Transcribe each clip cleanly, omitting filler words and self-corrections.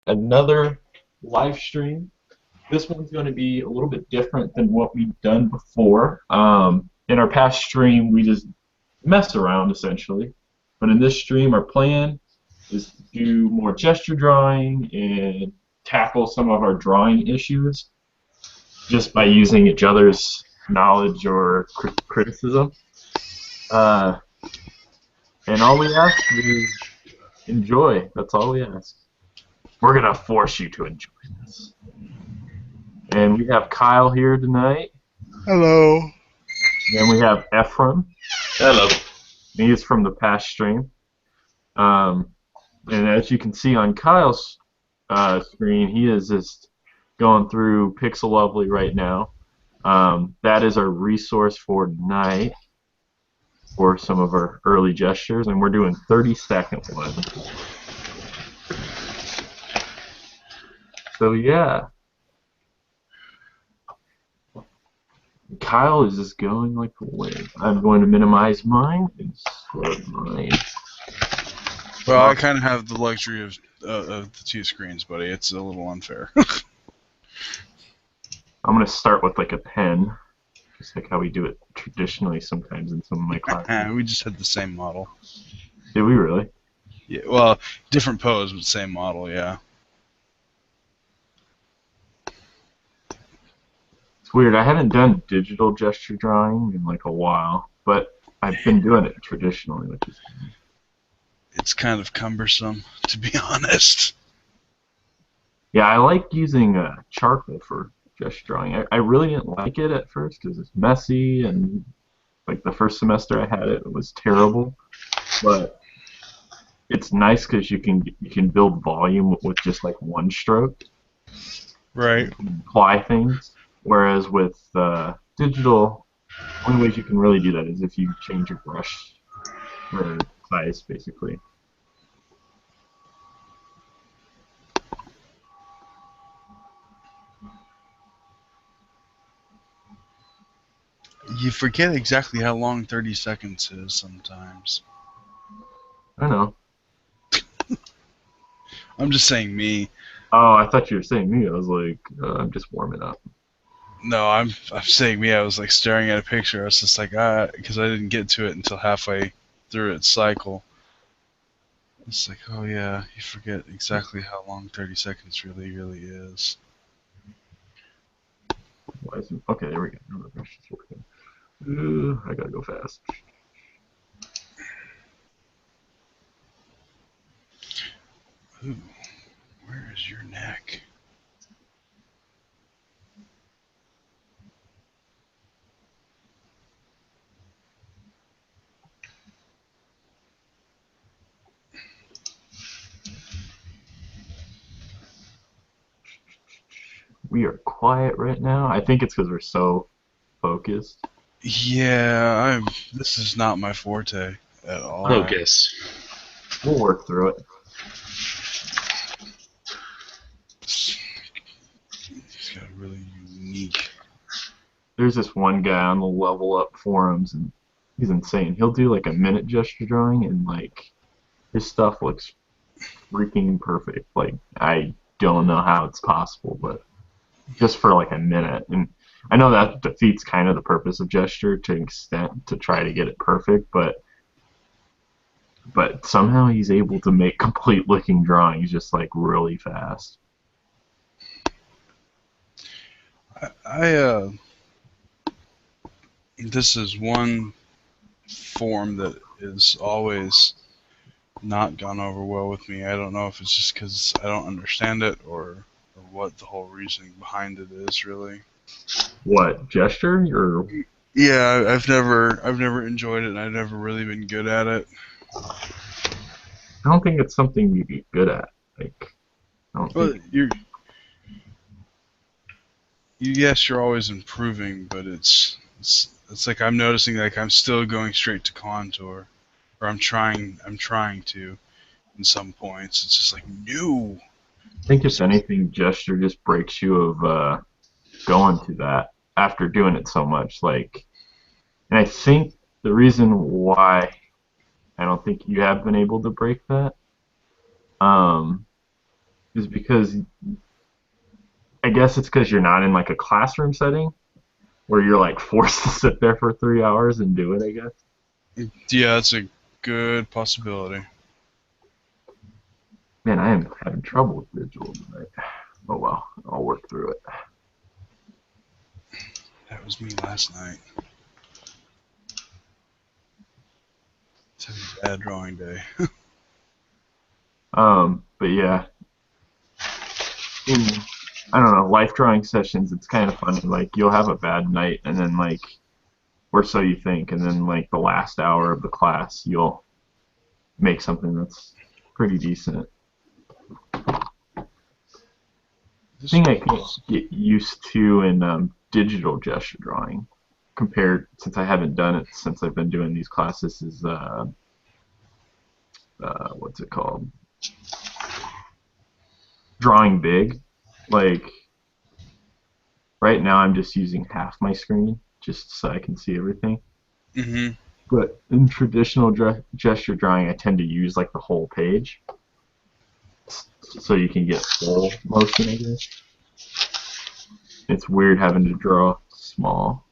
another live stream. This one's going to be a little bit different than what we've done before. In our past stream, we just mess around essentially, but in this stream, our plan is to do more gesture drawing and tackle some of our drawing issues just by using each other's knowledge or criticism. Uh, and all we ask is enjoy. That's all we ask. We're gonna force you to enjoy this. And we have Kyle here tonight. Hello. And we have Ephraim. Hello. He is from the past stream. And as you can see on Kyle's screen, he is just going through Pixel Lovely right now. That is our resource for tonight for some of our early gestures, and we're doing 30-second ones. So yeah. Kyle is just going like the wind. I'm going to minimize mine and start mine. Well, I kind of have the luxury of the two screens, buddy. It's a little unfair. I'm going to start with like a pen, just like how we do it traditionally sometimes in some of my classes. We just had the same model. Did we really? Yeah. Well, different pose, but same model. Yeah. It's weird. I haven't done digital gesture drawing in like a while, but I've been doing it traditionally, which is. It's kind of cumbersome, to be honest. Yeah, I like using charcoal for gesture drawing. I really didn't like it at first because it's messy, and like the first semester I had it was terrible. But it's nice because you can build volume with just like one stroke. Right. You can apply things. Whereas with digital, only ways you can really do that is if you change your brush or size, basically. You forget exactly how long 30 seconds is sometimes. I know. I'm just saying me. Oh, I thought you were saying me. I was like, I'm just warming up. No, I'm saying me. I was like staring at a picture. I was just like, because I didn't get to it until halfway through its cycle. It's like, oh yeah, you forget exactly how long 30 seconds really is. Okay, there we go. Now the brush is working. I gotta go fast. Ooh, where is your neck? We are quiet right now. I think it's because we're so focused. Yeah, this is not my forte at all. Focus. We'll work through it. It's got a really unique. There's this one guy on the Level Up forums, and he's insane. He'll do like a minute gesture drawing, and like his stuff looks freaking perfect. Like I don't know how it's possible, but just for like a minute. And I know that defeats kind of the purpose of gesture to an extent to try to get it perfect, but somehow he's able to make complete looking drawings just like really fast. This is one form that is always not gone over well with me. I don't know if it's just because I don't understand it or what the whole reasoning behind it is really. What, gesture or? Yeah, I've never enjoyed it, and I've never really been good at it. I don't think it's something you'd be good at. Like, I don't Well, think. yes, you're always improving, but it's like I'm noticing like I'm still going straight to contour, or I'm trying to. In some points, it's just like no. I think if anything, gesture just breaks you of going to that after doing it so much. Like, and I think the reason why I don't think you have been able to break that, is because I guess it's because you're not in like a classroom setting where you're like forced to sit there for 3 hours and do it, I guess. Yeah, that's a good possibility. Man, I am having trouble with visual tonight. Oh well, I'll work through it. That was me last night. It's having a bad drawing day. But yeah, in I don't know, life drawing sessions, it's kind of funny. Like you'll have a bad night, and then like, or so you think, and then like the last hour of the class, you'll make something that's pretty decent. This Thing I can't was, get used to in digital gesture drawing, compared since I haven't done it since I've been doing these classes, is what's it called? Drawing big. Like right now, I'm just using half my screen just so I can see everything. mm-hmm. But in traditional gesture drawing, I tend to use like the whole page so you can get full motion, I guess. It's weird having to draw small.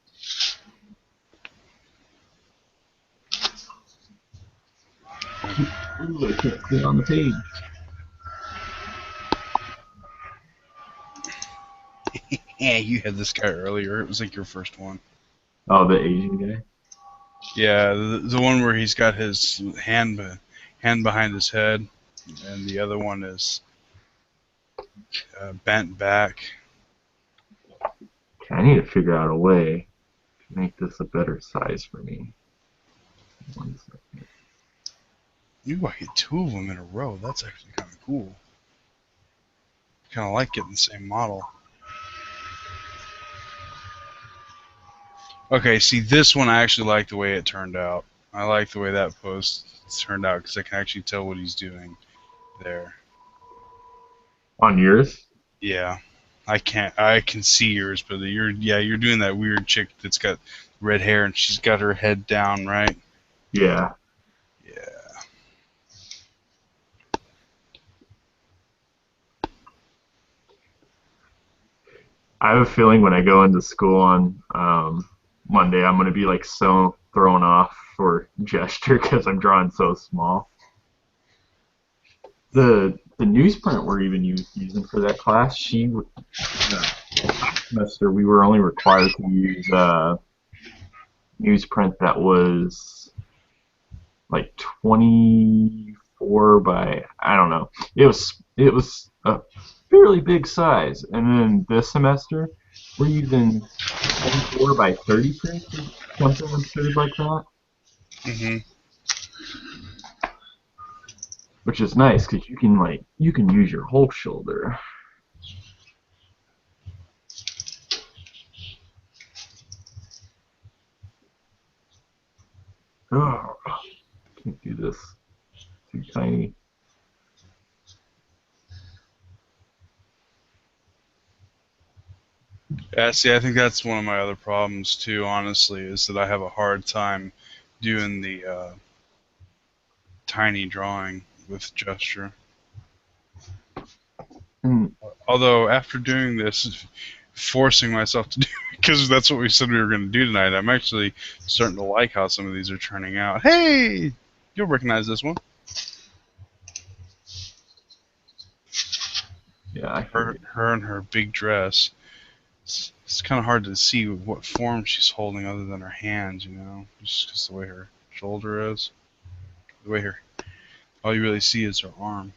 Ooh, I can't see on the page. Yeah, you had this guy earlier. It was like your first one. Oh, the Asian guy. Yeah, the one where he's got his hand behind his head, and the other one is bent back. Okay, I need to figure out a way to make this a better size for me. One second. Ooh, I get two of them in a row. That's actually kind of cool. Kind of like getting the same model. Okay, see, this one I actually like the way it turned out. I like the way that post turned out because I can actually tell what he's doing there. On yours? Yeah, I can't. I can see yours, but you're doing that weird chick that's got red hair and she's got her head down, right? Yeah. Yeah. I have a feeling when I go into school on Monday, I'm gonna be like so thrown off for gesture because I'm drawing so small. The newsprint we're even using for that class, last semester we were only required to use newsprint that was like 24 by I don't know. It was a fairly big size, and then this semester we're using 24 by 36 or something absurd like that, Mhm. which is nice because you can use your whole shoulder. Oh, can't do this. Too tiny. Yeah. See, I think that's one of my other problems too. Honestly, is that I have a hard time doing the tiny drawing with gesture. Mm, Although after doing this, forcing myself to do because that's what we said we were going to do tonight, I'm actually starting to like how some of these are turning out. Hey, you'll recognize this one. yeah, I Her, figured. her and her big dress. It's kind of hard to see what form she's holding other than her hands, just because the way her shoulder is, the way her, all you really see is her arm.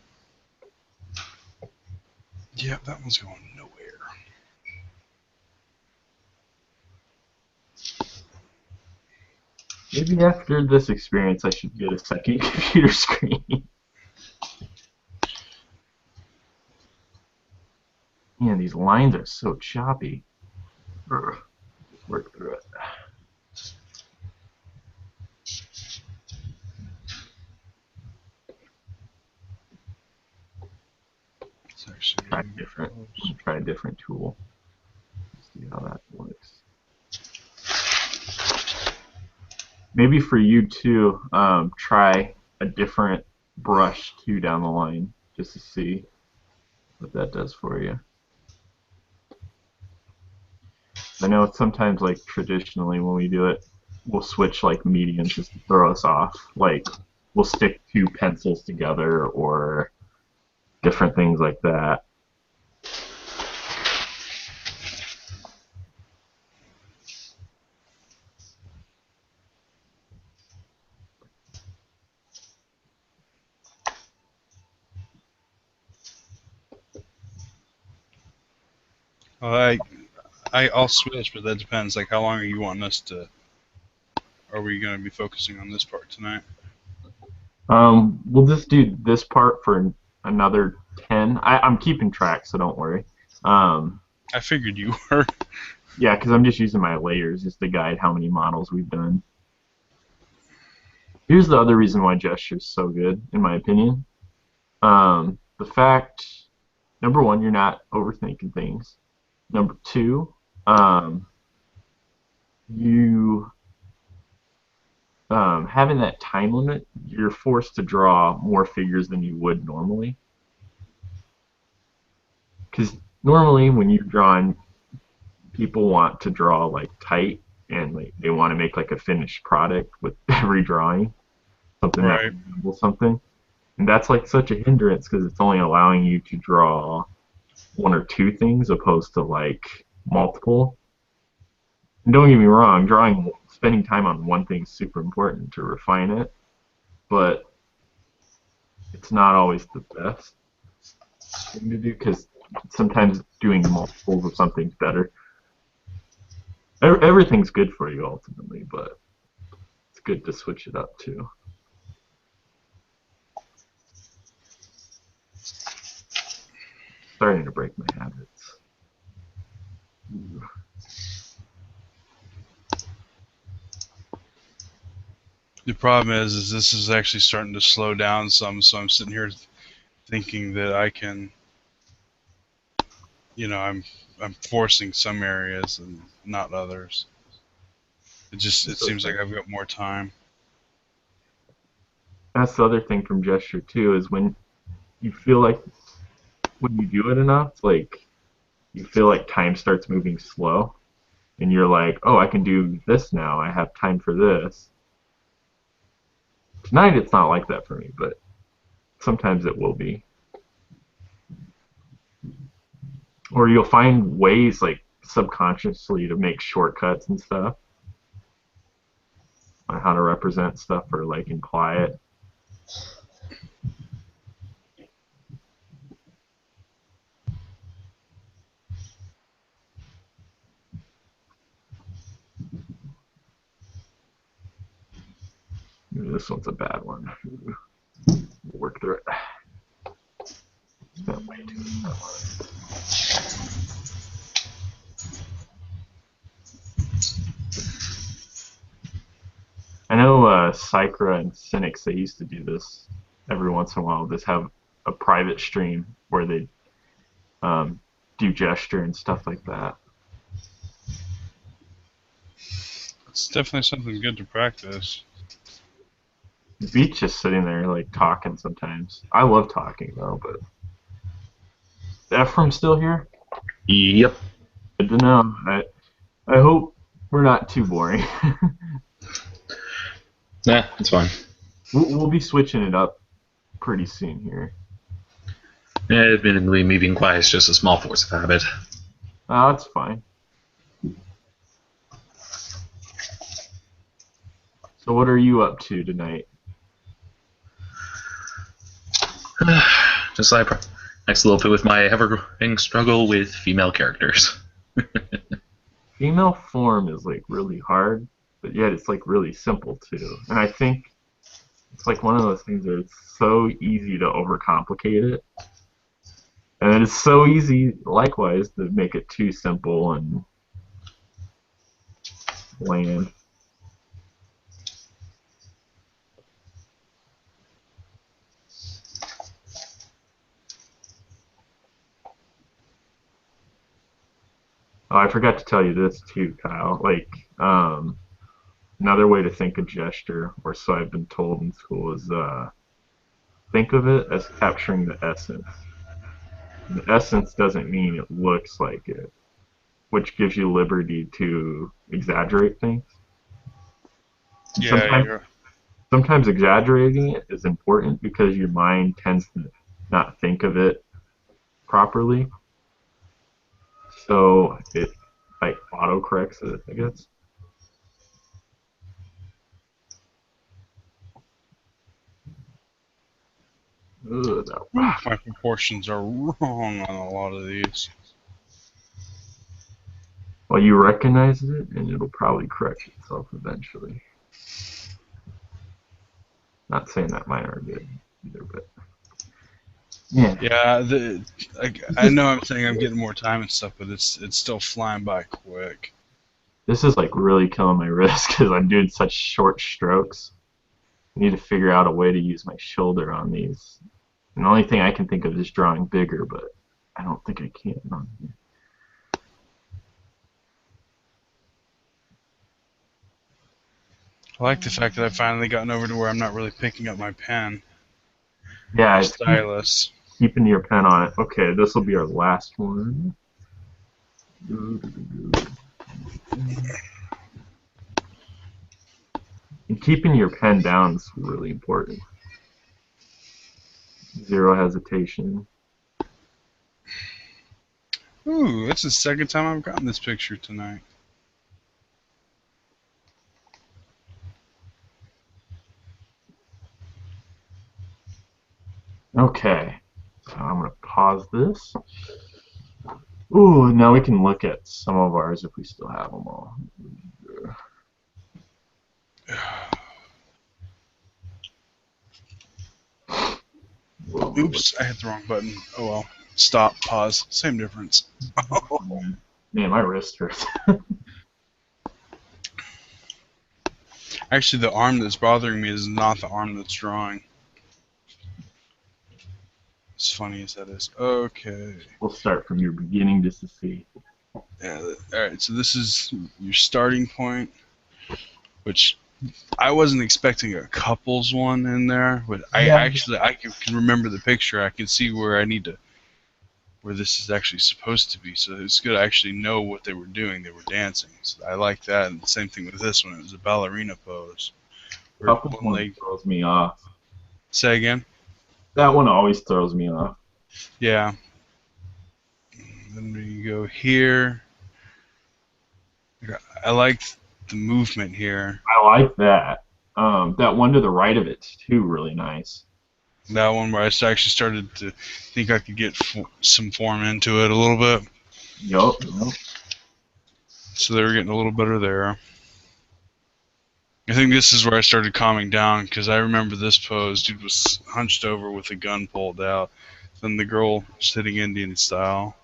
Yeah, that one's going nowhere. Maybe after this experience, I should get a second computer screen. Man, these lines are so choppy. Ugh, just work through it. It's actually Try getting different. close. Try a different tool. See how that works. Maybe for you too, try a different brush too down the line, just to see. what that does for you. I know sometimes, like traditionally, when we do it, we'll switch like mediums just to throw us off. Like we'll stick two pencils together or different things like that. Well, I'll switch, but that depends. Like, how long are you wanting us to? Are we going to be focusing on this part tonight? We'll just do this part for another 10. I'm keeping track, so don't worry. Um, I figured you were. yeah, because I'm just using my layers just to guide how many models we've done. Here's the other reason why gesture's so good, in my opinion. The fact, number one, you're not overthinking things. Number two, um, you having that time limit, you're forced to draw more figures than you would normally. Because normally, when you're drawing, people want to draw like tight and like they want to make like a finished product with every drawing, something that Right. resembles something. And that's like such a hindrance because it's only allowing you to draw one or two things opposed to like multiple. And don't get me wrong, spending time on one thing is super important to refine it, but it's not always the best thing to do because sometimes doing multiples of something's better. Everything's good for you ultimately, but it's good to switch it up too. Starting to break my habits. The problem is this is actually starting to slow down some. So I'm sitting here thinking that I can, I'm forcing some areas and not others. It seems like I've got more time. That's the other thing from gesture too is when you feel like when you do it enough, like you feel like time starts moving slow, and you're like, oh, I can do this now. I have time for this. Tonight it's not like that for me, but sometimes it will be. Or you'll find ways like subconsciously to make shortcuts and stuff on how to represent stuff or like imply it. Ooh, this one's a bad one. We'll work through it. Spent way too much time on it. I know Sycra and Cynics, they used to do this every once in a while. Just have a private stream where they um, do gesture and stuff like that. It's definitely something good to practice. Beach just sitting there like talking sometimes. I love talking though, but is Ephraim still here? Yep. Good to know. I hope we're not too boring. Nah, it's fine. We'll be switching it up pretty soon here. Yeah, admittedly, me being quiet is just a small force of habit. That's fine. So what are you up to tonight? Just like next a little bit with my ever-growing struggle with female characters. Female form is like really hard, but yet it's like really simple too. And I think it's like one of those things where it's so easy to overcomplicate it. And it's so easy, likewise, to make it too simple and bland. Oh, I forgot to tell you this too, Kyle. Like, another way to think of gesture, or so I've been told in school, is think of it as capturing the essence. The essence doesn't mean it looks like it, which gives you liberty to exaggerate things. And Yeah, sometimes exaggerating it is important because your mind tends to not think of it properly. So it like autocorrects it, I guess. Ugh, my proportions are wrong on a lot of these. well, you recognize it, and it'll probably correct itself eventually. Not saying that mine are good either, but yeah. Yeah, I know I'm saying I'm getting more time and stuff, but it's still flying by quick. This is like really killing my wrist because I'm doing such short strokes. I need to figure out a way to use my shoulder on these. And the only thing I can think of is drawing bigger, but I don't think I can on here. I like the fact that I've finally gotten over to where I'm not really picking up my pen, Yeah, my it's stylus. keeping your pen on it. Okay, this will be our last one. And keeping your pen down is really important. Zero hesitation. Ooh, that's the second time I've gotten this picture tonight. Okay, so I'm going to pause this. Ooh, now we can look at some of ours if we still have them all. Oops, I hit the wrong button. Oh well. Stop, pause, same difference. Man, my wrist hurts. Actually, the arm that's bothering me is not the arm that's drawing. As funny as that is. Okay. We'll start from your beginning just to see. Yeah, alright, so this is your starting point, which I wasn't expecting a couples one in there, but I can remember the picture. I can see where I need to, where this is actually supposed to be. So it's good to actually know what they were doing. They were dancing. So I like that. And the same thing with this one. It was a ballerina pose. Where Couple one one leg. throws me off. Say again. That one always throws me off. Yeah. Then we go here. I like the movement here. I like that. That one to the right of it's too really nice. That one where I actually started to think I could get some form into it a little bit. Yup. So they were getting a little better there. I think this is where I started calming down because I remember this pose. Dude was hunched over with a gun pulled out. Then the girl sitting Indian style.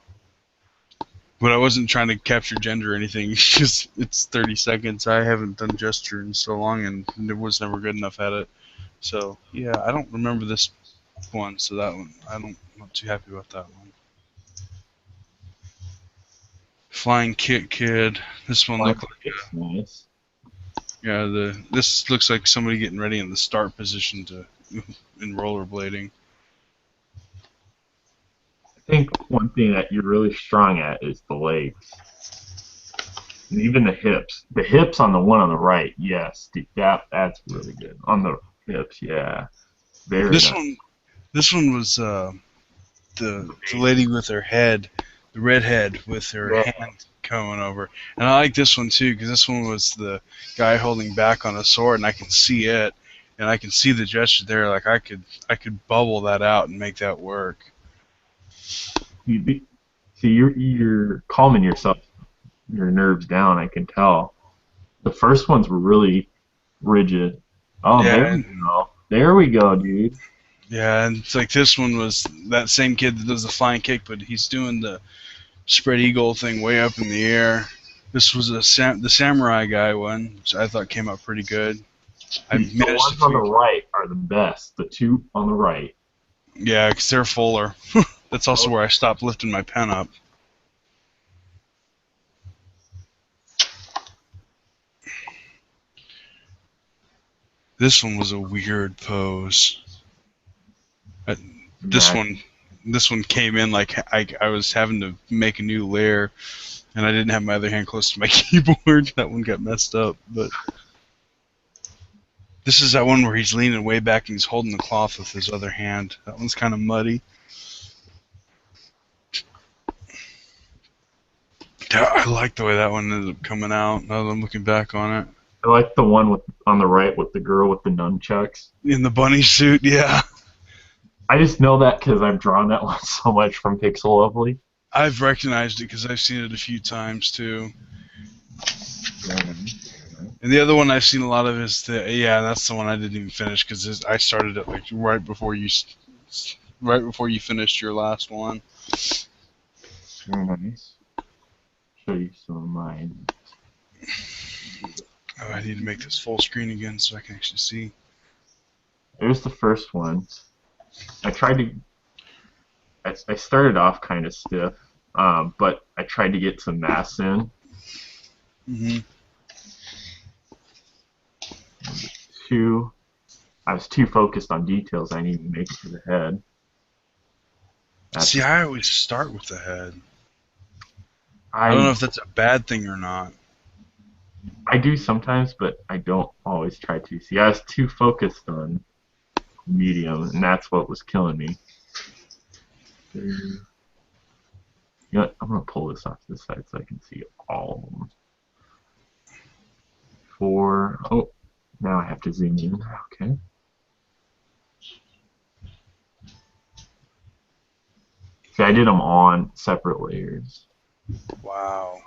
But I wasn't trying to capture gender or anything because it's 30 seconds. I haven't done gesture in so long and it was never good enough at it. So, yeah, I don't remember this one. So that one, I'm not too happy about that one. Flying Kit Kid. This one looked like It's nice. yeah. This looks like somebody getting ready in the start position to in rollerblading. I think one thing that you're really strong at is the legs. And even the hips. The hips on the one on the right, yes. That's really good. On the hips, yeah. Very This nice. one, this one was the lady with her head, the redhead with her Yeah. hand coming over, and I like this one too because this one was the guy holding back on a sword, and I can see it, and I can see the gesture there. Like I could bubble that out and make that work. See, you're calming yourself, your nerves down. I can tell. The first ones were really rigid. Oh, Yeah, there we go. There we go, dude. yeah, and it's like this one was that same kid that does the flying kick, but he's doing the spread eagle thing way up in the air. This was the samurai guy one, which I thought came out pretty good. I The managed ones to on the right are the best. The two on the right. yeah, because they're fuller. That's also where I stopped lifting my pen up. This one was a weird pose. This one this one came in like I was having to make a new layer, and I didn't have my other hand close to my keyboard. That one got messed up, but this is that one where he's leaning way back and he's holding the cloth with his other hand. That one's kind of muddy. I like the way that one ended up coming out. Now that I'm looking back on it. I like the one on the right with the girl with the nunchucks. In the bunny suit, yeah. I just know that because I've drawn that one so much from Pixel Lovely. I've recognized it because I've seen it a few times too. And the other one I've seen a lot of is that's the one I didn't even finish because I started it like right before you finished your last one. Nice. Show you some of mine. Oh, I need to make this full screen again so I can actually see. Here's the first one. I started off kind of stiff, but I tried to get some mass in. I was too focused on details. I needed to make it to the head. See, I always start with the head. I don't know if that's a bad thing or not. I do sometimes, but I don't always try to. See, I was too focused on medium, and that's what was killing me. You know what? I'm going to pull this off to the side so I can see all of them. 4. Oh, now I have to zoom in. Okay. See, I did them on separate layers. Wow.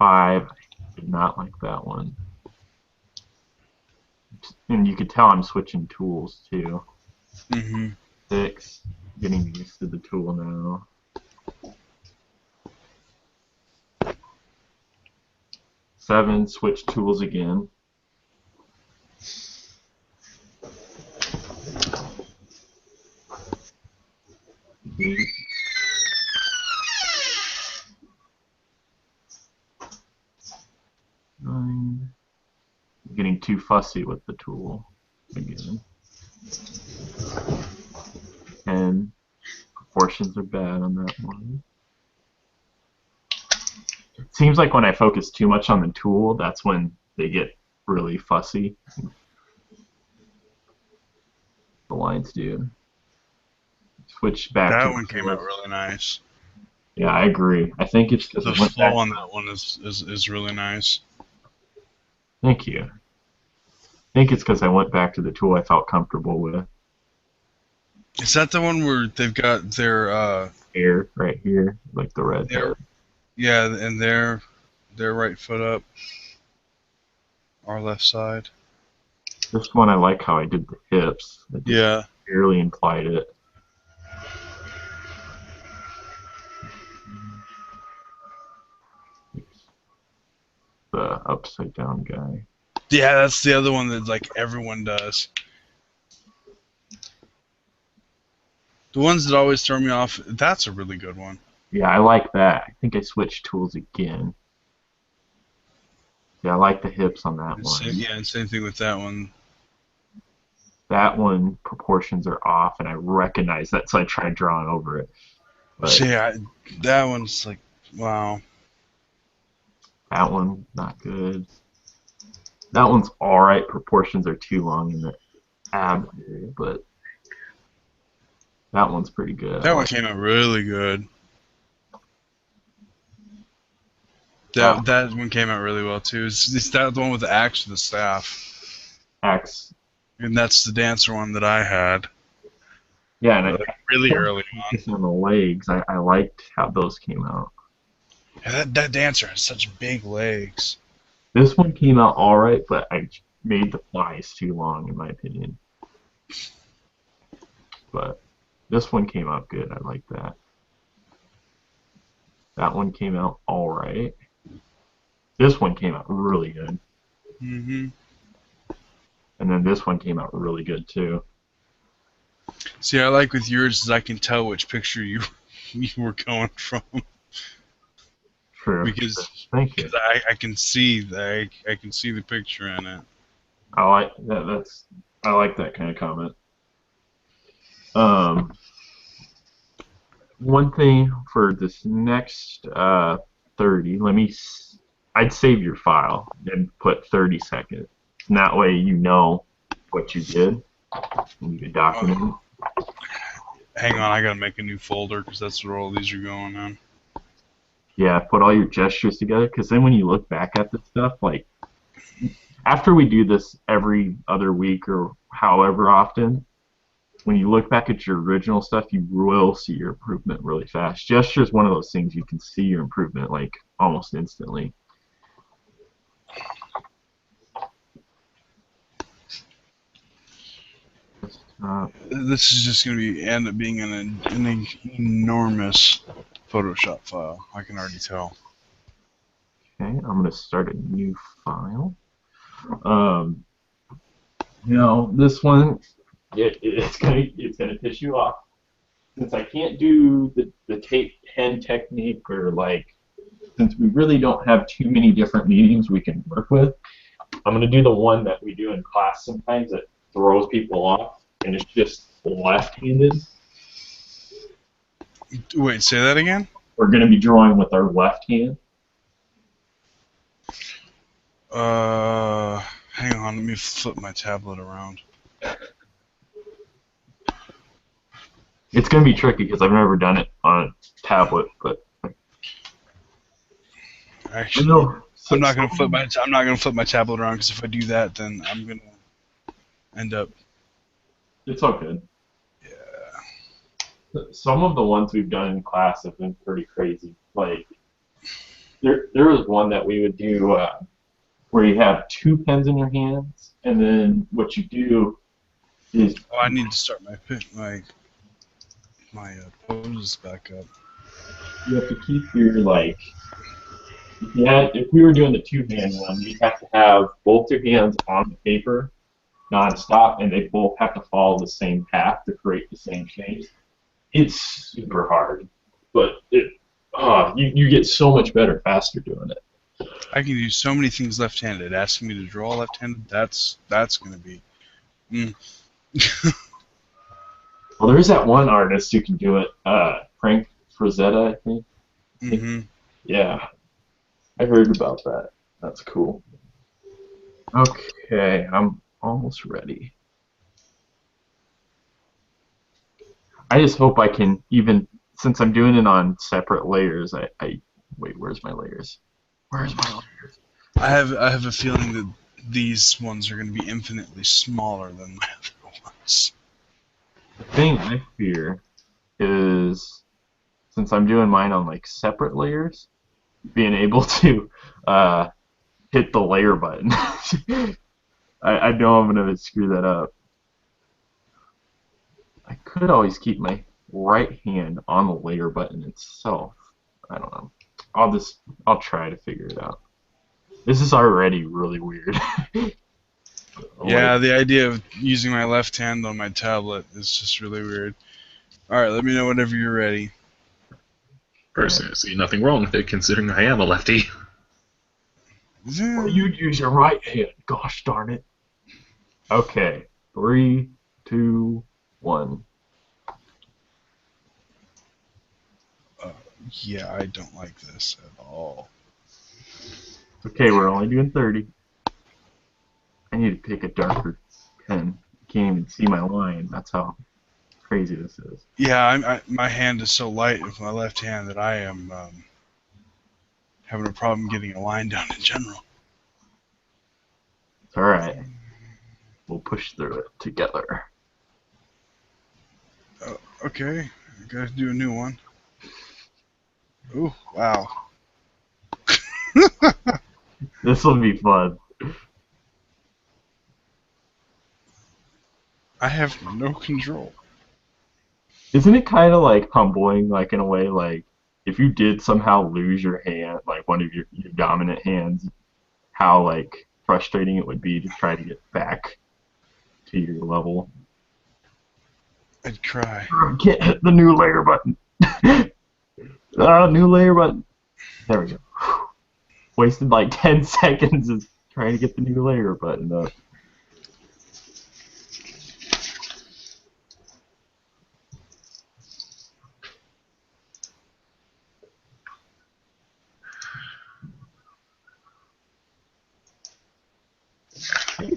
5. I did not like that one. And you could tell I'm switching tools too. 6. Getting used to the tool now. 7. Switch tools again. 8. 9. Getting too fussy with the tool again. 10. Proportions are bad on that one. It seems like when I focus too much on the tool, that's when they get really fussy. The lines do. Switch back. That one came out really nice. Yeah, I agree. I think it's because the flow on that one is really nice. Thank you. I think it's because I went back to the tool I felt comfortable with. Is that the one where they've got their hair right here, like the red hair? Yeah, and their right foot up, our left side. This one I like how I did the hips. Yeah. Barely implied it. The upside down guy. Yeah, that's the other one that like everyone does. The ones that always throw me off, that's a really good one. Yeah, I like that. I think I switched tools again. Yeah, I like the hips on that one. Yeah, and same thing with that one. That one, proportions are off, and I recognize that, so I tried drawing over it. But see, that one's like, wow. That one, not good. That one's alright. Proportions are too long in the ab area, but that one's pretty good. That one came out really good. That one came out really well too. Is that the one with the axe or the staff? Axe. And that's the dancer one that I had. Yeah, and really early on the legs. I liked how those came out. Yeah, that dancer has such big legs. This one came out alright, but I made the flies too long, in my opinion. But this one came out good. I like that. That one came out alright. This one came out really good. And then this one came out really good too. See, I like with yours is I can tell which picture you were going from. True. Because thank you. I can see I can see the picture in it. I like that. I like that kind of comment. one thing for this next 30, I'd save your file and put 30 seconds. And that way you know what you did and you can document it. Hang on, I gotta make a new folder because that's where all these are going on. Yeah, put all your gestures together because then when you look back at this stuff, like after we do this every other week or however often, when you look back at your original stuff, you will see your improvement really fast. Gesture is one of those things you can see your improvement like almost instantly. This is just gonna end up being an enormous Photoshop file. I can already tell. Okay, I'm gonna start a new file. Um, this one, it's gonna piss you off since I can't do the tape pen technique or like since we really don't have too many different mediums we can work with. I'm gonna do the one that we do in class sometimes that throws people off, and it's just left-handed. Wait, say that again? We're gonna be drawing with our left hand. Hang on, let me flip my tablet around. It's gonna be tricky because I've never done it on a tablet, but Actually, no. I'm not gonna flip my tablet around because if I do that, then I'm gonna end up. It's all good. Yeah. Some of the ones we've done in class have been pretty crazy. Like there was one that we would do where you have two pens in your hands, and then what you do is Oh, I need to start my poses back up. you have to keep your like. If we were doing the two-hand one, you have to have both your hands on the paper non-stop, and they both have to follow the same path to create the same shape. It's super hard, but you get so much better faster doing it. I can do so many things left-handed. Asking me to draw left-handed, that's gonna be. Well, there is that one artist who can do it, Frank Frazetta, I think. Mm-hmm. Yeah, I heard about that. That's cool. Okay, I'm almost ready. I just hope I can even, since I'm doing it on separate layers, wait, where's my layers? Where's my layers? I have a feeling that these ones are going to be infinitely smaller than my other ones. The thing I fear is, since I'm doing mine on like separate layers, being able to hit the layer button. I know I'm gonna screw that up. I could always keep my right hand on the layer button itself. I don't know. I'll try to figure it out. This is already really weird. Yeah, the idea of using my left hand on my tablet is just really weird. Alright, let me know whenever you're ready. Personally, I see nothing wrong with it, considering I am a lefty. Well, you'd use your right hand. Gosh darn it. Okay. 3, 2, 1. Yeah, I don't like this at all. Okay, we're only doing 30. I need to pick a darker pen. You can't even see my line. That's how crazy this is. Yeah, my hand is so light with my left hand that I am having a problem getting a line down in general. It's alright. We'll push through it together. Okay, I gotta do a new one. Ooh, wow. This will be fun. I have no control. Isn't it kind of like humbling, like in a way, like if you did somehow lose your hand, like one of your dominant hands, how like frustrating it would be to try to get back to your level. I'd cry. Can't hit the new layer button. New layer button. There we go. Wasted like 10 seconds of trying to get the new layer button up.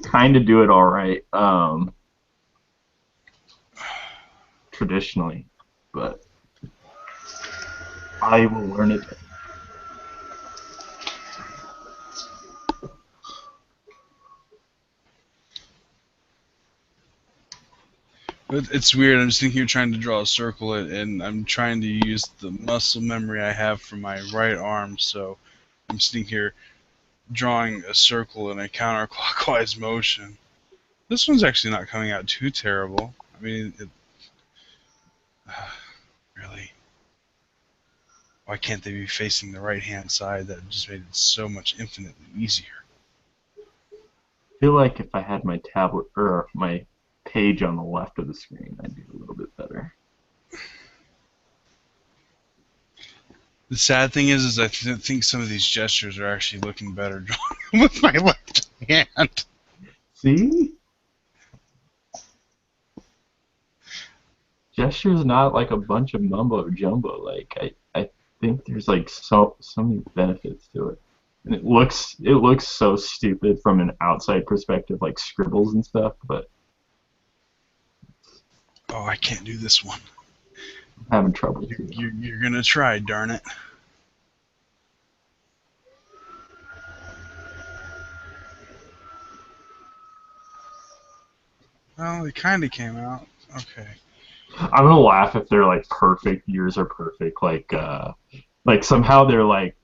kind of do it all right traditionally, but I will learn it. It's weird. I'm sitting here trying to draw a circle, and I'm trying to use the muscle memory I have from my right arm. So I'm sitting here drawing a circle in a counterclockwise motion. This one's actually not coming out too terrible. I mean, really. Why can't they be facing the right-hand side? That just made it so much infinitely easier. I feel like if I had my tablet or my page on the left of the screen, I'd do a little bit better. The sad thing is I think some of these gestures are actually looking better drawn with my left hand. See? Gesture's not like a bunch of mumbo jumbo. Like I think there's like so many benefits to it. And it looks so stupid from an outside perspective, like scribbles and stuff, but Oh, I can't do this one. I'm having trouble. You're gonna try, darn it. Well, it kind of came out. Okay. I'm gonna laugh if they're like perfect. Yours are perfect. Like somehow they're like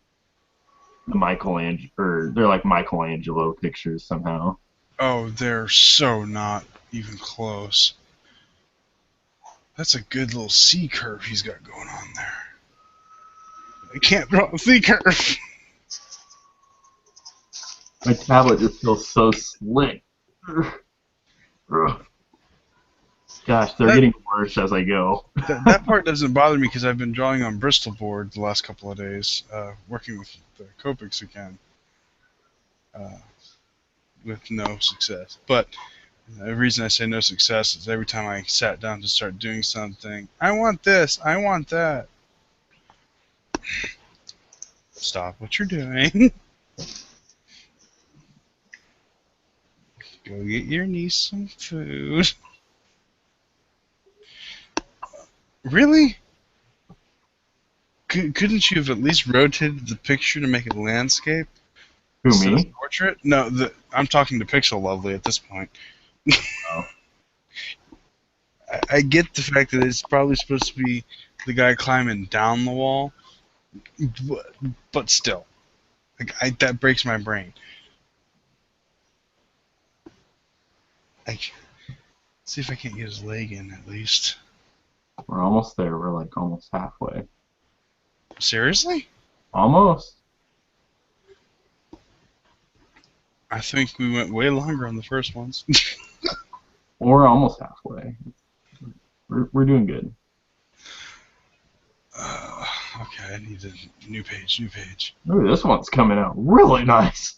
the Michelangelo, or they're like Michelangelo pictures somehow. Oh, they're so not even close. That's a good little C curve he's got going on there. I can't draw a C curve. My tablet just feels so slick. Gosh, they're getting worse as I go. That part doesn't bother me because I've been drawing on Bristol board the last couple of days, working with the Copics again, with no success. But the reason I say no success is every time I sat down to start doing something, I want this, I want that. Stop what you're doing. Go get your niece some food. Really? Couldn't you have at least rotated the picture to make it landscape? Who, instead me? of portrait? No, I'm talking to Pixel Lovely at this point. Oh. I get the fact that it's probably supposed to be the guy climbing down the wall, but still, that breaks my brain. See if I can't get his leg in at least. We're almost there. We're like almost halfway. Seriously? Almost. I think we went way longer on the first ones. We're almost halfway. We're doing good. Okay, I need a new page. Ooh, this one's coming out really nice.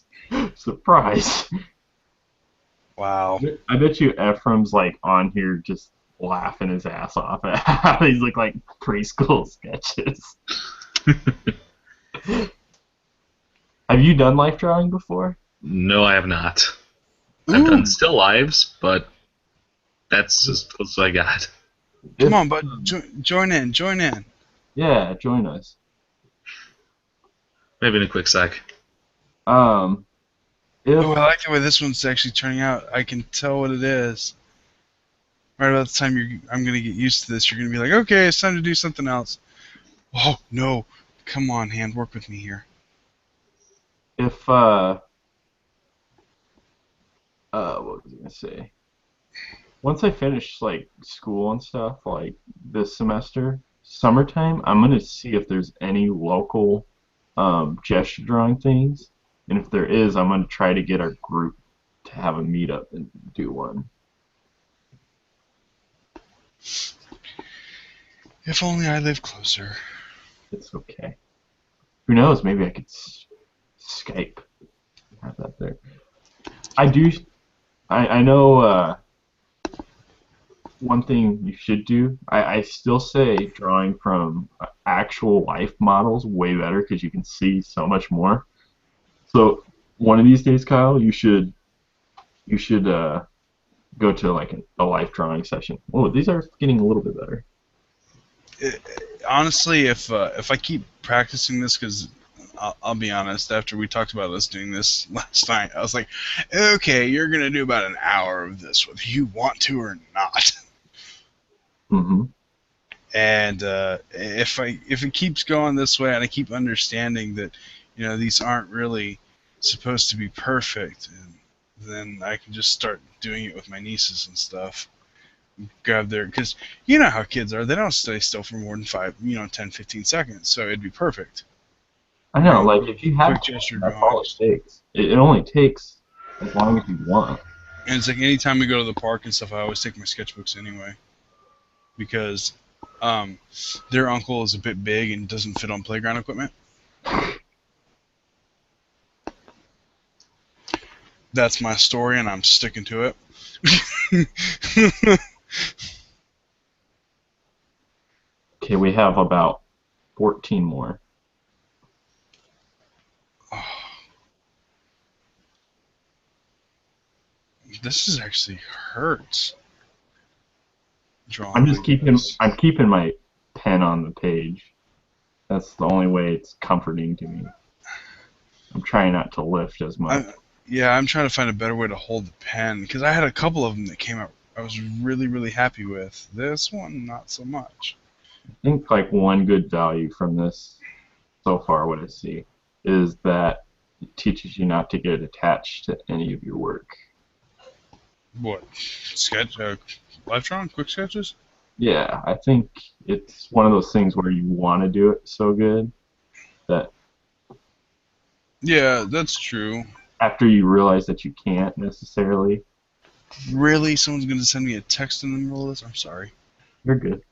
Surprise. Wow. I bet you Ephraim's like on here just laughing his ass off at how these look like preschool sketches. Have you done life drawing before? No, I have not. I've done still lives, but that's as close as I got. Come on, bud. Join in. Yeah, join us. Maybe in a quick sec. If Oh, I like the way this one's actually turning out. I can tell what it is. Right about the time I'm going to get used to this, you're going to be like, okay, it's time to do something else. Oh, no. Come on, hand. Work with me here. If what was I gonna say? Once I finish like school and stuff, like this semester, summertime, I'm gonna see if there's any local gesture drawing things, and if there is, I'm gonna try to get our group to have a meetup and do one. If only I lived closer. It's okay. Who knows? Maybe I could Skype. Have that there. I know one thing you should do. I still say drawing from actual life models way better because you can see so much more. So one of these days, Kyle, you should you should go to like a life drawing session. Oh, these are getting a little bit better. Honestly, if I keep practicing this, because I'll be honest, after we talked about us doing this last night, I was like, okay, you're gonna do about an hour of this, whether you want to or not. Hmm. And if it keeps going this way, and I keep understanding that, these aren't really supposed to be perfect, and then I can just start doing it with my nieces and stuff. Grab their, because you know how kids are, they don't stay still for more than 10, 15 seconds, so it'd be perfect. I know, like if you have Quick time, gesture that's all drawings. it takes. It only takes as long as you want. And it's like anytime we go to the park and stuff, I always take my sketchbooks anyway, because their uncle is a bit big and doesn't fit on playground equipment. That's my story, and I'm sticking to it. Okay, we have about 14 more. This is actually hurts. Drawing I'm just like keeping this. I'm keeping my pen on the page. That's the only way it's comforting to me. I'm trying not to lift as much. I'm trying to find a better way to hold the pen, because I had a couple of them that came out I was really, really happy with. This one, not so much. I think like one good value from this so far, what I see, is that it teaches you not to get attached to any of your work. What? Sketch? Live drawing? Quick sketches? Yeah, I think it's one of those things where you want to do it so good that Yeah, that's true. after you realize that you can't necessarily, Really? Someone's going to send me a text in the middle of this? I'm sorry. you're good.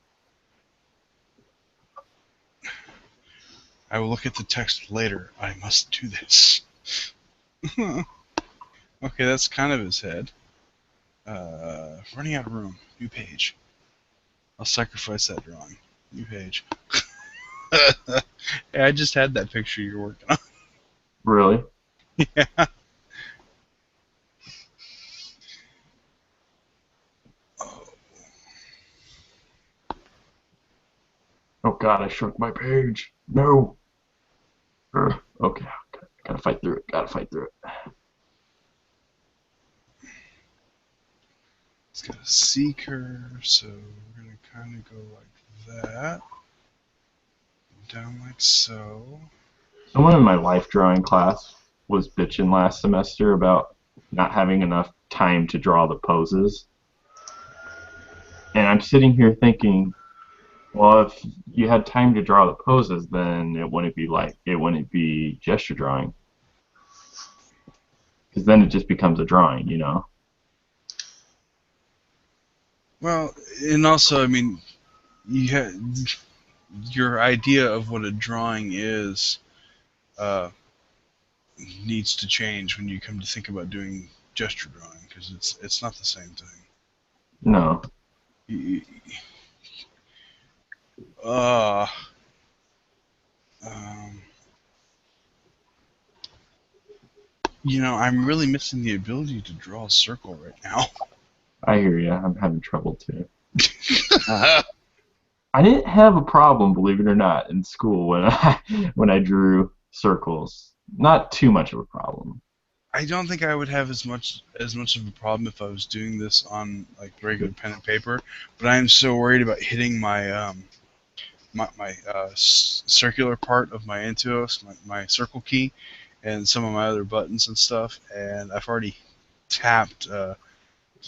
I will look at the text later. I must do this. Okay, that's kind of his head. Running out of room. New page. I'll sacrifice that drawing. New page. Hey, I just had that picture you're working on. Really? Yeah. Oh God, I shrunk my page. No. Okay, gotta fight through it. Gotta fight through it. It's got a C curve, so we're going to kind of go like that. Down like so. Someone in my life drawing class was bitching last semester about not having enough time to draw the poses. And I'm sitting here thinking, well, if you had time to draw the poses, then it wouldn't be gesture drawing. Because then it just becomes a drawing, you know? Well, and also, I mean, your idea of what a drawing is uh, needs to change when you come to think about doing gesture drawing, because it's not the same thing. No. You- Uh, um, I'm really missing the ability to draw a circle right now. I hear you. I'm having trouble too. I didn't have a problem, believe it or not, in school when I drew circles. Not too much of a problem. I don't think I would have as much of a problem if I was doing this on like regular pen and paper, but I am so worried about hitting my circular part of my Intuos, my circle key, and some of my other buttons and stuff. And I've already tapped to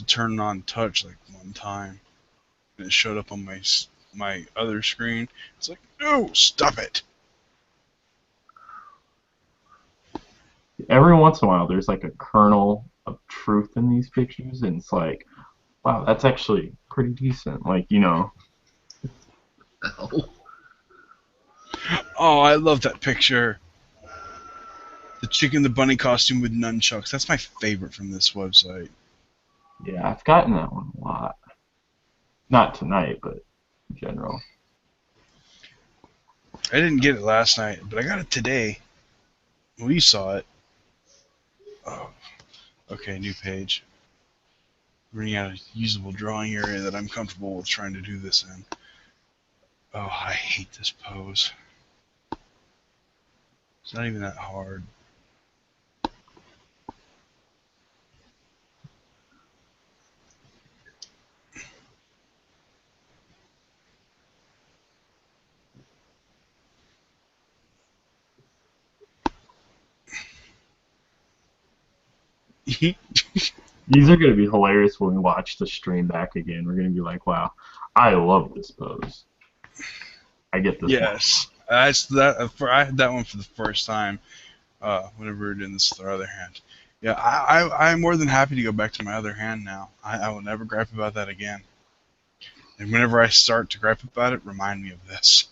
turn on touch like one time, and it showed up on my other screen. It's like, no, stop it. Every once in a while, there's like a kernel of truth in these pictures, and it's like, wow, that's actually pretty decent. Like, you know, Oh, Oh, I love that picture. The chick in the bunny costume with nunchucks. That's my favorite from this website. yeah, I've gotten that one a lot. Not tonight, but in general. I didn't get it last night, but I got it today. We saw it. Oh, okay, new page. running out of usable drawing area that I'm comfortable with trying to do this in. Oh, I hate this pose. It's not even that hard. These are going to be hilarious when we watch the stream back again. We're going to be like, wow, I love this pose. I get this. Yes. That's that. I had that one for the first time whenever we were doing this with our other hand. Yeah, I'm more than happy to go back to my other hand now. I will never gripe about that again. And whenever I start to gripe about it, remind me of this.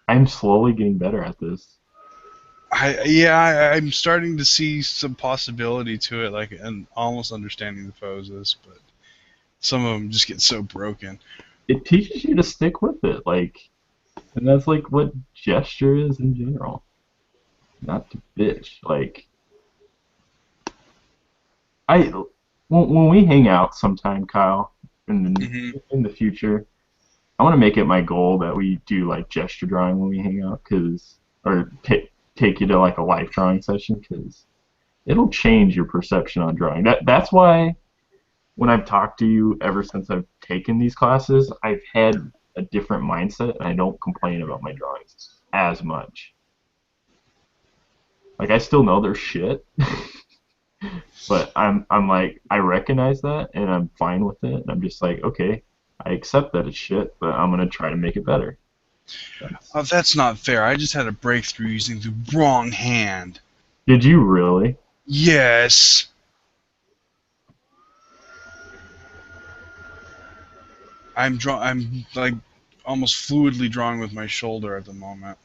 I'm slowly getting better at this. I'm starting to see some possibility to it, like, and almost understanding the poses, but some of them just get so broken. It teaches you to stick with it, like, and that's like what gesture is in general. Not to bitch, like. When we hang out sometime, Kyle, in the future, I want to make it my goal that we do like gesture drawing when we hang out, or take you to like a life drawing session, because it'll change your perception on drawing. That's why when I've talked to you ever since I've taken these classes, I've had a different mindset, and I don't complain about my drawings as much. Like, I still know they're shit. But I'm like, I recognize that, and I'm fine with it, and I'm just like, okay, I accept that it's shit, but I'm gonna try to make it better. That's not fair. I just had a breakthrough using the wrong hand. Did you really? Yes. I'm like almost fluidly drawing with my shoulder at the moment.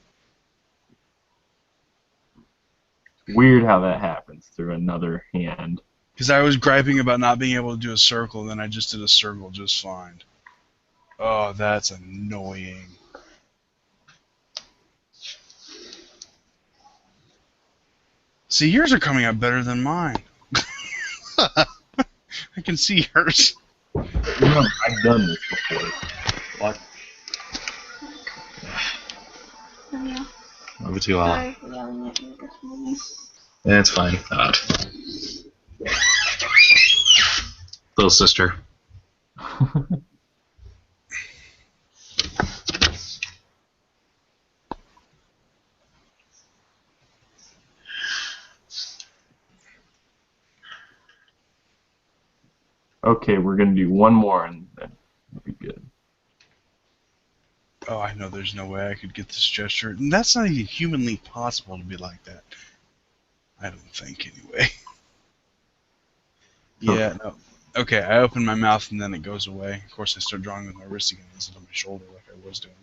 Weird how that happens through another hand. Because I was griping about not being able to do a circle, and then I just did a circle just fine. Oh, that's annoying. See, yours are coming out better than mine. I can see yours. You know, I've done this before. What? Oh, yeah. Over to Sorry for yelling at you this morning. Yeah, it's fine. Little sister. Okay, we're gonna do one more, and then we'll be good. Oh, I know there's no way I could get this gesture. And that's not even humanly possible to be like that. I don't think, anyway. Yeah, no. Okay, I open my mouth and then it goes away. Of course, I start drawing with my wrist again instead of my shoulder like I was doing.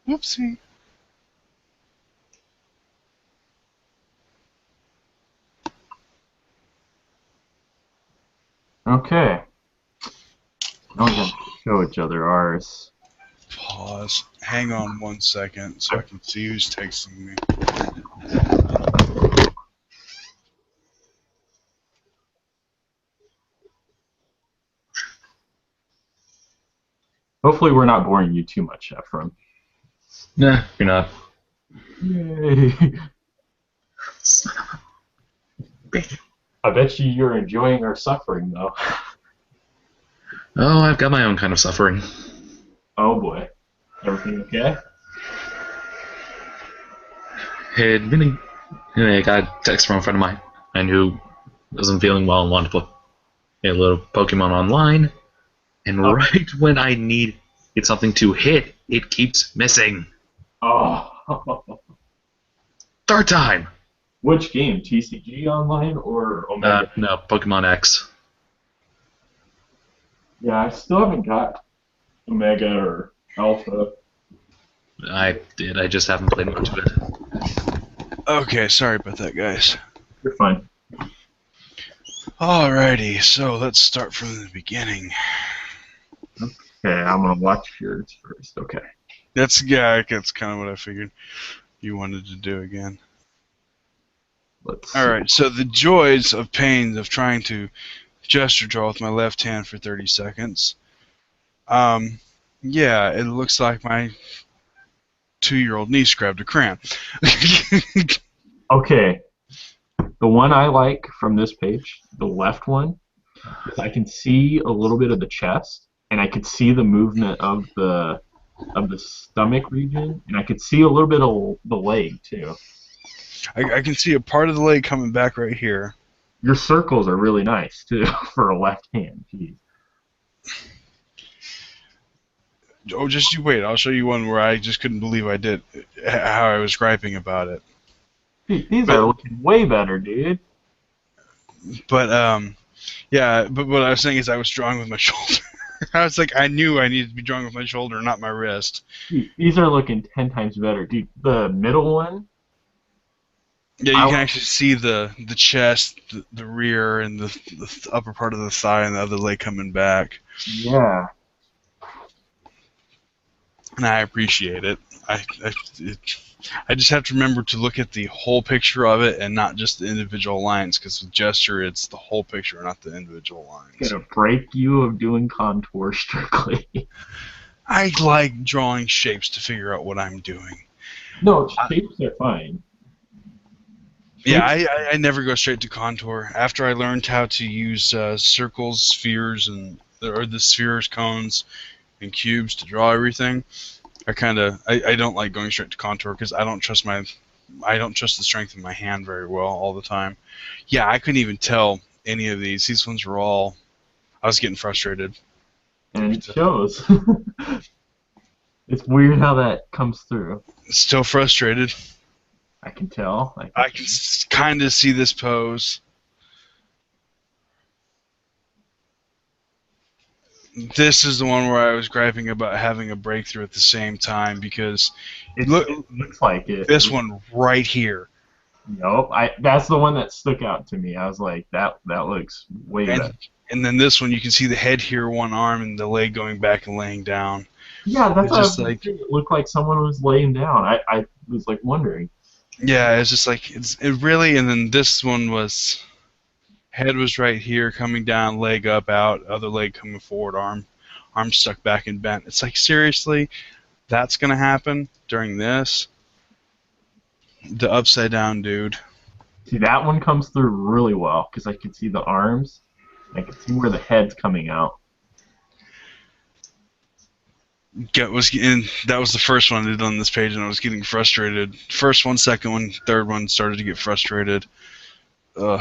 Whoopsie. Okay. Now we have to show each other ours. Pause. Hang on 1 second so I can see who's texting me. Hopefully we're not boring you too much, Ephraim. Nah, you're not. Yay! I bet you're enjoying our suffering, though. Oh, I've got my own kind of suffering. Oh boy. Everything okay? Hey, I got a text from a friend of mine and who wasn't feeling well and wanted to play a little Pokemon online. And right when I need something to hit, it keeps missing. Oh. Third time. Which game? TCG Online or Omega? No, Pokemon X. Yeah, I still haven't got Omega or Alpha. I did. I just haven't played much of it. Okay, sorry about that, guys. You're fine. Alrighty, so let's start from the beginning. Okay, I'm gonna watch yours first. Okay. That's kind of what I figured you wanted to do again. Let's see. All right. So the joys of pains of trying to gesture draw with my left hand for 30 seconds. Yeah, it looks like my 2-year-old niece grabbed a crayon. Okay. The one I like from this page, the left one, is I can see a little bit of the chest, and I could see the movement of the stomach region, and I could see a little bit of the leg too. I can see a part of the leg coming back right here. Your circles are really nice too for a left hand. Jeez. Oh, just you wait. I'll show you one where I just couldn't believe I did, how I was griping about it. These are looking way better, dude. But, yeah, but what I was saying is I was drawing with my shoulder. I was like, I knew I needed to be drawing with my shoulder, not my wrist. Dude, these are looking 10 times better, dude. The middle one. Yeah, you can actually see the chest, the rear, and the upper part of the thigh and the other leg coming back. Yeah. And I appreciate it. I just have to remember to look at the whole picture of it and not just the individual lines, because with gesture, it's the whole picture, not the individual lines. Gonna break you of doing contour strictly. I like drawing shapes to figure out what I'm doing. No, shapes are fine. Yeah, I never go straight to contour. After I learned how to use circles, spheres, or the spheres, cones, and cubes to draw everything, I don't like going straight to contour because I don't trust the strength of my hand very well all the time. Yeah, I couldn't even tell any of these. These ones were all. I was getting frustrated. And it shows. It's weird how that comes through. Still frustrated. I can tell. I can kind of see this pose. This is the one where I was griping about having a breakthrough at the same time because it looks like it. This one right here. Nope. That's the one that stuck out to me. I was like, that looks way better. And then this one, you can see the head here, one arm, and the leg going back and laying down. Yeah, that's just like it looked like someone was laying down. I was like wondering. Yeah, it's just like it really. And then this one was head was right here, coming down, leg up, out, other leg coming forward, arm stuck back and bent. It's like seriously, that's gonna happen during this. The upside down dude. See, that one comes through really well because I can see the arms. I can see where the head's coming out. That was the first one I did on this page, and I was getting frustrated. First one, second one, third one started to get frustrated. Some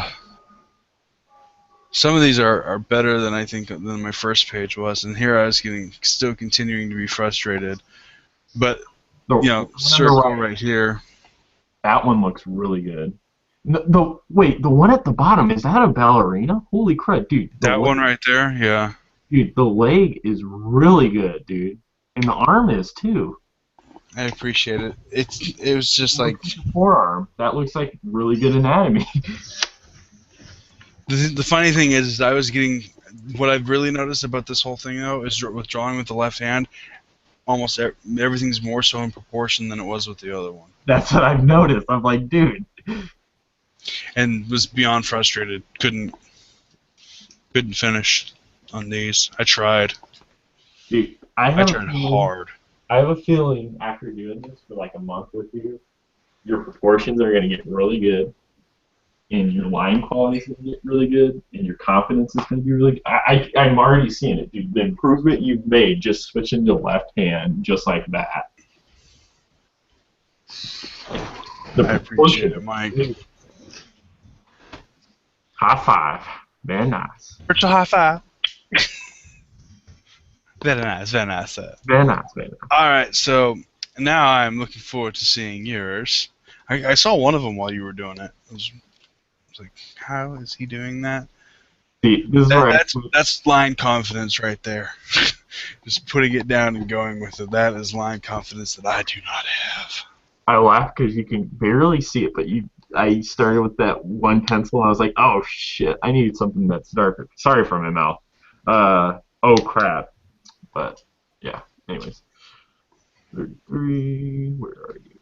of these are better than I think than my first page was, and here I was still continuing to be frustrated. But circle right here. That one looks really good. Wait, the one at the bottom, is that a ballerina? Holy crap, dude. That one right there, yeah. Dude, the leg is really good, dude. And the arm is too. I appreciate it. It was just like forearm. That looks like really good anatomy. The funny thing is I was getting what I've really noticed about this whole thing though is with drawing with the left hand, almost everything's more so in proportion than it was with the other one. That's what I've noticed. I'm like, dude. And was beyond frustrated. Couldn't finish on these. I tried. Dude, I tried hard. I have a feeling after doing this for like a month with you, your proportions are going to get really good, and your line quality is going to get really good, and your confidence is going to be really good. I'm already seeing it, dude. The improvement you've made just switching to left hand just like that. I appreciate it, Mike. High five. Very nice. Virtual high five. Very nice, very nice. Very nice, very nice. Alright, so now I'm looking forward to seeing yours. I saw one of them while you were doing it. I was like, how is he doing that? See, that's line confidence right there. Just putting it down and going with it. That is line confidence that I do not have. I laugh because you can barely see it, but I started with that one pencil. And I was like, oh shit, I need something that's darker. Sorry for my mouth. Oh crap. But yeah. Anyways, 33. Where are you?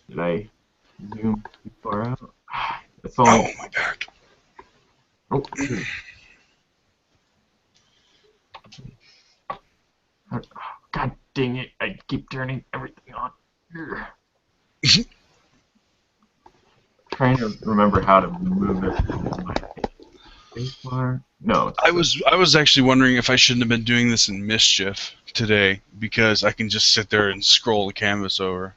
Did I zoom too far out? So, Oh, my back. oh, God dang it! I keep turning everything on. Trying to remember how to move it. Spacebar? No. I was actually wondering if I shouldn't have been doing this in Mischief today, because I can just sit there and scroll the canvas over.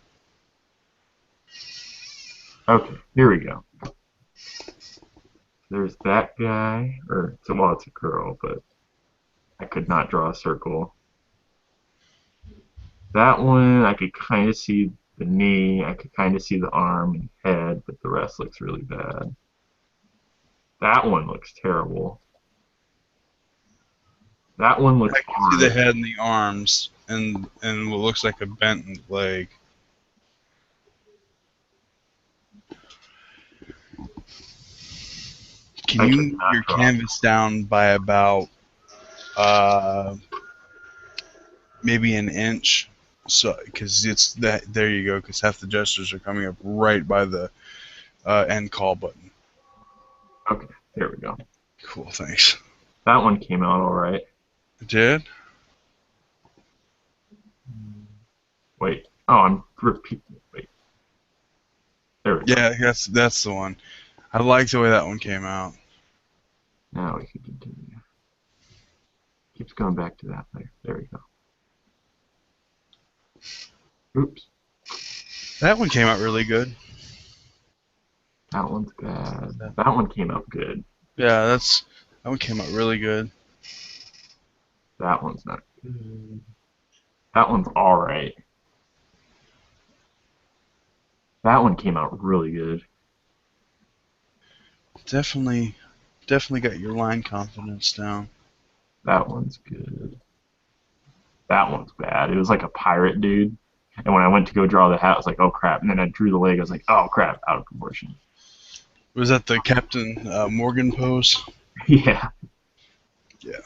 Okay, here we go. There's that guy, well, it's a girl, but I could not draw a circle. That one, I could kind of see the knee, I could kind of see the arm and head, but the rest looks really bad. That one looks terrible. That one looks I can see the alright. head and the arms, and what looks like a bent leg. Can I you could move not your draw. canvas down by about maybe an inch? So, because it's that, there you go. Because half the gestures are coming up right by the end call button. Okay, there we go. Cool, thanks. That one came out alright. It did? Wait. Oh, I'm repeating. Wait. There we go. Yeah, that's the one. I like the way that one came out. Now we can continue. Keeps going back to that layer. There we go. Oops. That one came out really good. That one's bad. That one came out good. Yeah, that one came out really good. That one's not good. That one's alright. That one came out really good. Definitely got your line confidence down. That one's good. That one's bad. It was like a pirate dude. And when I went to go draw the hat, I was like, oh crap. And then I drew the leg. I was like, oh crap, out of proportion. Was that the Captain Morgan pose? Yeah. Yeah.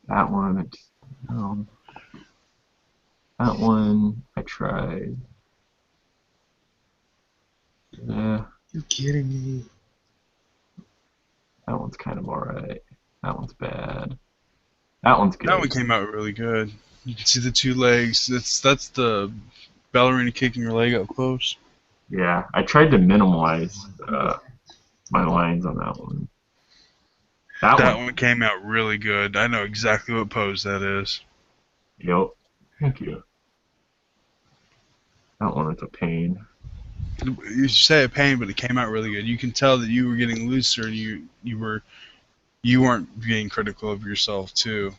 That one, that one, I tried. Yeah. You kidding me? That one's kind of alright. That one's bad. That one's good. That one came out really good. You can see the two legs. That's the ballerina kicking her leg up close. Yeah, I tried to minimize my lines on that one. That one came out really good. I know exactly what pose that is. Yep. Thank you. That one is a pain. You say a pain, but it came out really good. You can tell that you were getting looser, and you weren't being critical of yourself too.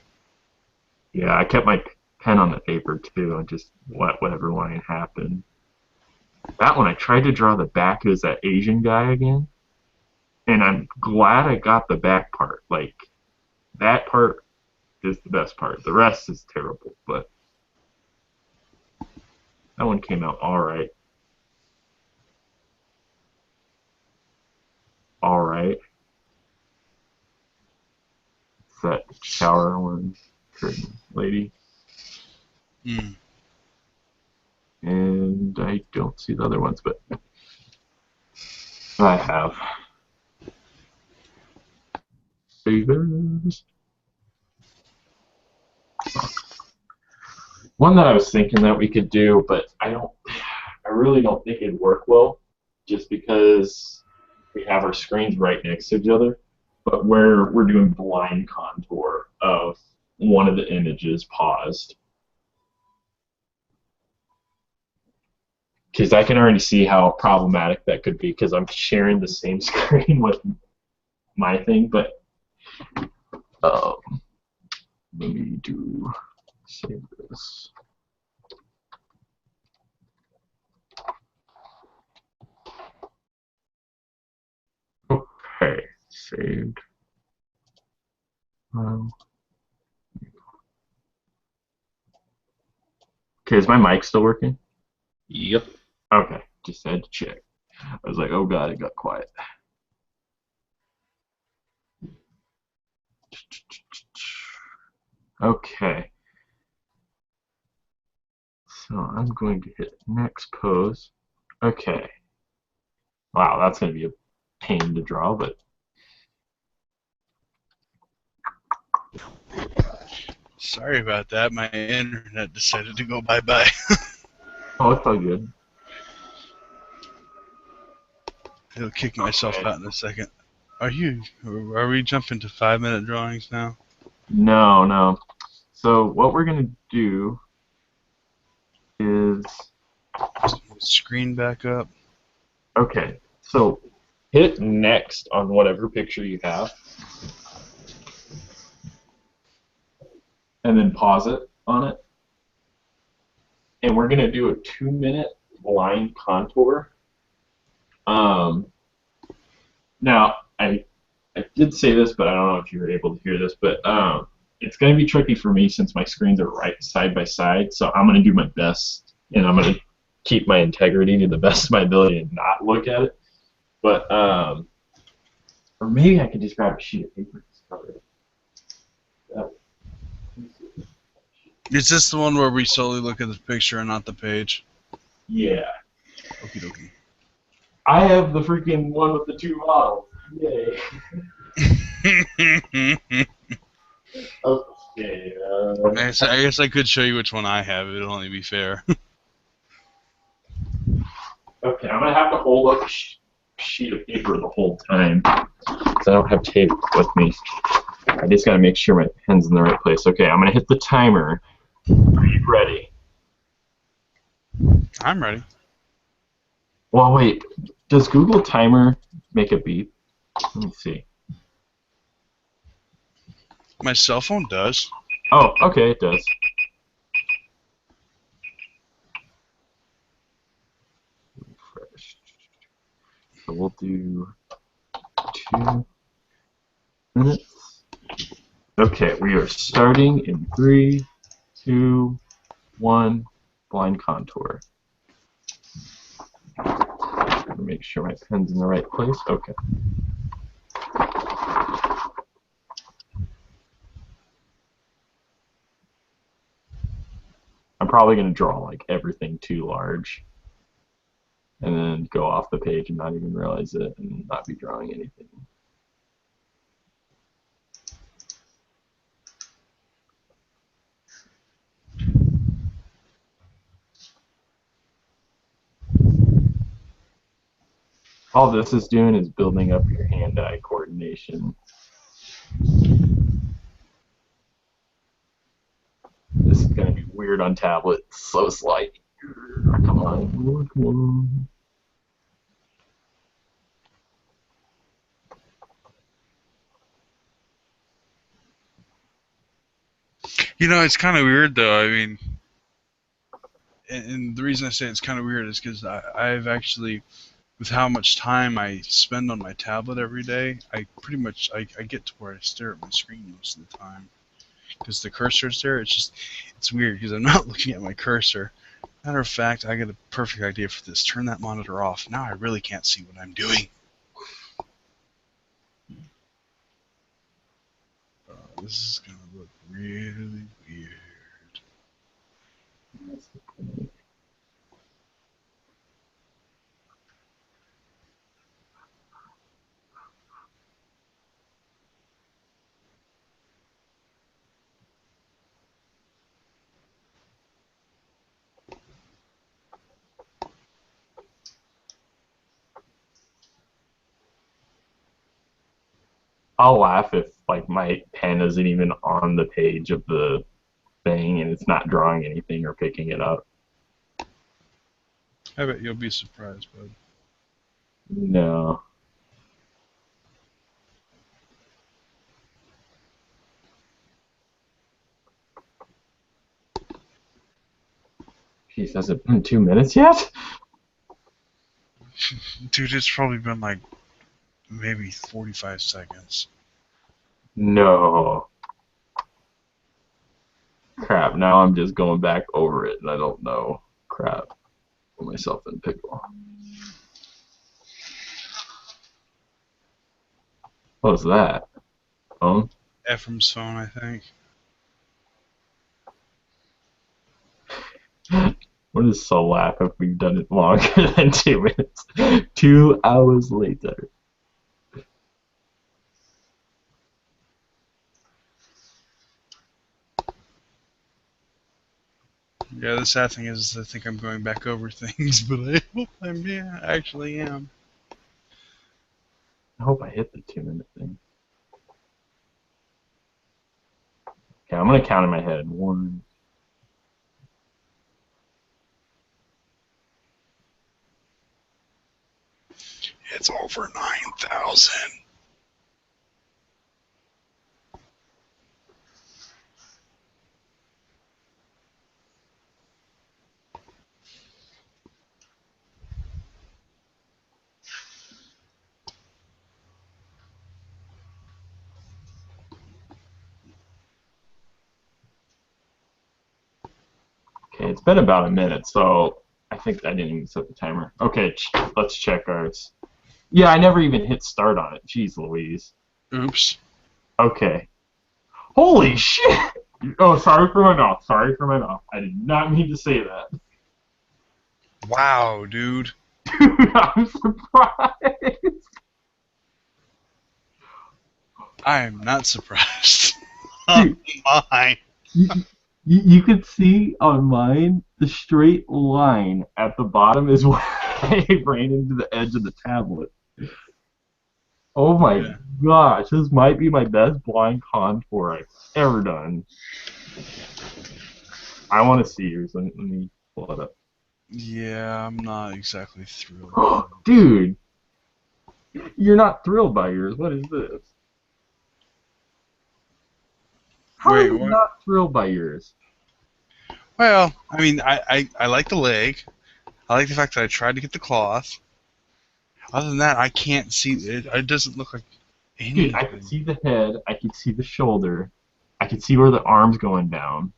Yeah, I kept my pen on the paper too and just let whatever line happen. That one, I tried to draw the back. It was that Asian guy again. And I'm glad I got the back part. Like, that part is the best part. The rest is terrible, but that one came out alright. Alright. It's that shower one, curtain lady. Mm. And I don't see the other ones, but I have. Savers. One that I was thinking that we could do, but I really don't think it'd work well, just because we have our screens right next to each other, but we're doing blind contour of one of the images paused. Because I can already see how problematic that could be, because I'm sharing the same screen with my thing, but let me save this. Okay, saved. Okay, is my mic still working? Yep. Okay, just had to check. I was like, oh god, it got quiet. Okay. So I'm going to hit next pose. Okay. Wow, that's going to be a pain to draw, but Sorry about that. My internet decided to go bye-bye. oh, it's all good. It'll kick myself Okay. out in a second. Are we jumping to 5-minute drawings now? No, no. So what we're going to do is, Screen back up. okay, so hit next on whatever picture you have, and then pause it on it. And we're going to do a 2-minute blind contour. Now, I did say this, but I don't know if you were able to hear this, but it's going to be tricky for me since my screens are right side by side, so I'm going to do my best, and I'm going to keep my integrity to the best of my ability and not look at it. But, or maybe I could just grab a sheet of paper and just cover it. Is this the one where we solely look at the picture and not the page? Yeah. Okie dokie. I have the freaking one with the 2 models. Yay. Okay. I guess I could show you which one I have. It'll only be fair. Okay, I'm gonna have to hold up a sheet of paper the whole time because I don't have tape with me. I just gotta make sure my pen's in the right place. Okay, I'm gonna hit the timer. Are you ready? I'm ready. Well, wait. Does Google Timer make a beep? Let me see. My cell phone does. Oh, okay, it does. Refresh. So we'll do 2 minutes. Okay, we are starting in 3, 2, 1. Blind contour. Make sure my pen's in the right place. Okay. I'm probably going to draw like everything too large and then go off the page and not even realize it and not be drawing anything. All this is doing is building up your hand-eye coordination. This is going to be weird on tablet. So slight. Come on. Come on. You know, it's kind of weird though. I mean, and the reason I say it's kind of weird is because I've actually, with how much time I spend on my tablet every day, I pretty much I get to where I stare at my screen most of the time because the cursor's there. It's weird because I'm not looking at my cursor. Matter of fact, I got a perfect idea for this. Turn that monitor off. Now I really can't see what I'm doing. This is gonna look really weird. I'll laugh if like my pen isn't even on the page of the thing and it's not drawing anything or picking it up. I bet you'll be surprised, bud. No. Jeez, has it been 2 minutes yet? Dude, it's probably been like maybe 45 seconds. No. Crap, now I'm just going back over it and I don't know. Crap. Put myself in pickle. What was that? Phone? Ephraim's phone, I think. What is so laugh if we've done it longer than 2 minutes? 2 hours later. Yeah, the sad thing is I think I'm going back over things, but I hope I actually am. I hope I hit the 2-minute thing. Okay, I'm gonna count in my head. 1. It's over 9,000. Okay, it's been about a minute, so I think I didn't even set the timer. Okay, let's check ours. Yeah, I never even hit start on it. Jeez Louise. Oops. Okay. Holy shit! Oh, sorry for my mouth. Sorry for my mouth. I did not mean to say that. Wow, dude. Dude, I'm surprised. I am not surprised. Dude. Oh my. You could see on mine, the straight line at the bottom is where I ran into the edge of the tablet. Oh my Yeah. gosh, this might be my best blind contour I've ever done. I want to see yours. Let me pull it up. Yeah, I'm not exactly thrilled. Dude, you're not thrilled by yours. What is this? How Wait, are you what? not thrilled by yours? Well, I mean, I like the leg. I like the fact that I tried to get the cloth. Other than that, I can't see it. It doesn't look like anything. Dude, I could see the head. I could see the shoulder. I could see where the arm's going down.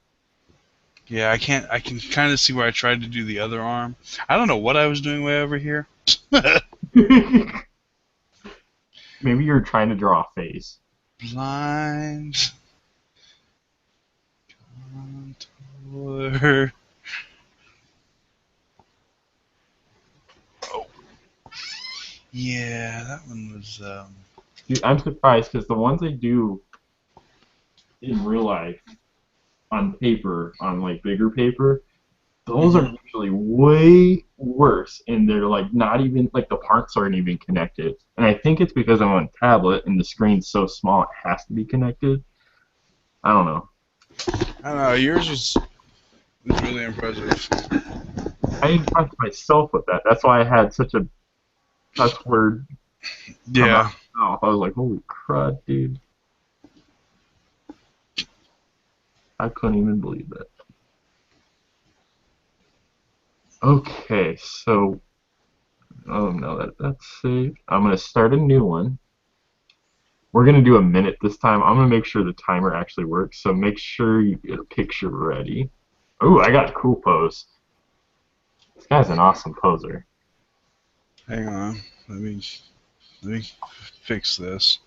Yeah, I can't. I can kind of see where I tried to do the other arm. I don't know what I was doing way over here. Maybe you're trying to draw a face. Blind. Contour. Oh. Yeah, that one was. Dude, I'm surprised because the ones I do in real life on paper, on like bigger paper, those are usually way worse, and they're like not even like the parts aren't even connected. And I think it's because I'm on a tablet and the screen's so small it has to be connected. I don't know. I don't know. Yours was really impressive. I impressed myself with that. That's why I had such a cuss word come out Yeah. of my mouth. I was like, holy crud, dude. I couldn't even believe it. Okay, so oh no, that's saved. I'm gonna start a new one. We're gonna do a minute this time. I'm gonna make sure the timer actually works. So make sure you get a picture ready. Ooh, I got a cool pose. This guy's an awesome poser. Hang on. Let me fix this.